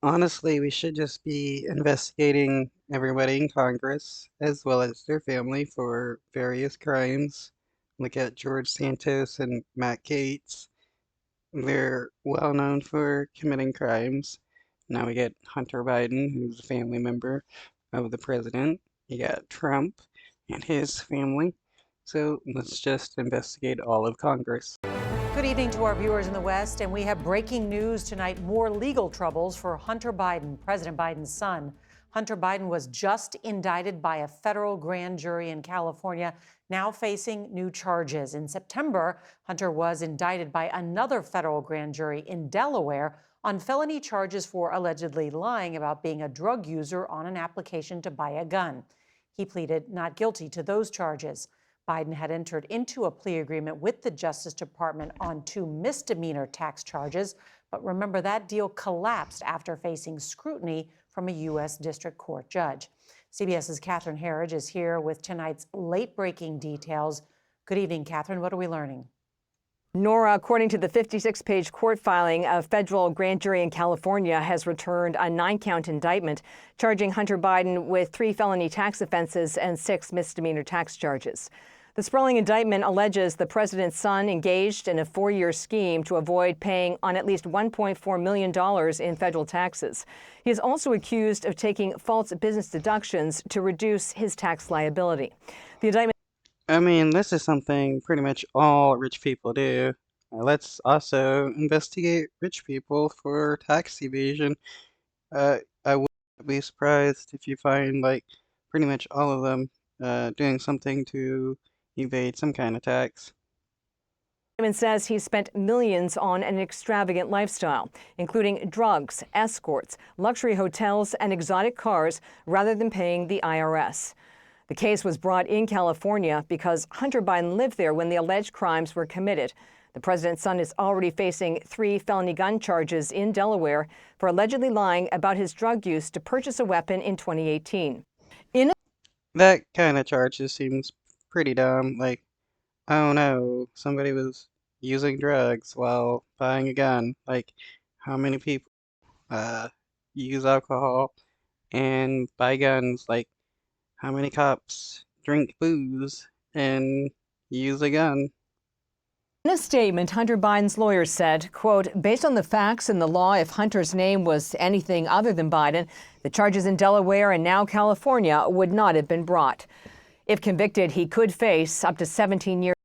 Honestly, we should just be investigating everybody in Congress as well as their family for various crimes. Look at George Santos and Matt Gaetz. They're well known for committing crimes. Now we get Hunter Biden, who's a family member of the president. You got Trump and his family. So let's just investigate all of Congress. Good evening to our viewers in the West, and we have breaking news tonight. More legal troubles for Hunter Biden, President Biden's son. Hunter Biden was just indicted by a federal grand jury in California, now facing new charges. In September, Hunter was indicted by another federal grand jury in Delaware on felony charges for allegedly lying about being a drug user on an application to buy a gun. He pleaded not guilty to those charges. Biden had entered into a plea agreement with the Justice Department on 2 misdemeanor tax charges, but remember that deal collapsed after facing scrutiny from a U.S. District Court judge. CBS's Catherine Herridge is here with tonight's late-breaking details. Good evening, Catherine. What are we learning? Nora, according to the 56-page court filing, a federal grand jury in California has returned a 9-count indictment charging Hunter Biden with 3 felony tax offenses and 6 misdemeanor tax charges. The sprawling indictment alleges the president's son engaged in a 4-year scheme to avoid paying on at least $1.4 million in federal taxes. He is also accused of taking false business deductions to reduce his tax liability. The indictment This is something pretty much all rich people do. Let's also investigate rich people for tax evasion. I wouldn't be surprised if you find, like, pretty much all of them doing something to evade some kind of tax. says he spent millions on an extravagant lifestyle, including drugs, escorts, luxury hotels, and exotic cars, rather than paying the IRS. The case was brought in California because Hunter Biden lived there when the alleged crimes were committed. The president's son is already facing 3 felony gun charges in Delaware for allegedly lying about his drug use to purchase a weapon in 2018. That kind of charge just seems pretty dumb. Like, oh no, somebody was using drugs while buying a gun. Like, how many people use alcohol and buy guns? Like, how many cops drink booze and use a gun? In a statement, Hunter Biden's lawyer said, quote, based on the facts and the law, if Hunter's name was anything other than Biden, the charges in Delaware and now California would not have been brought. If convicted, he could face up to 17 years.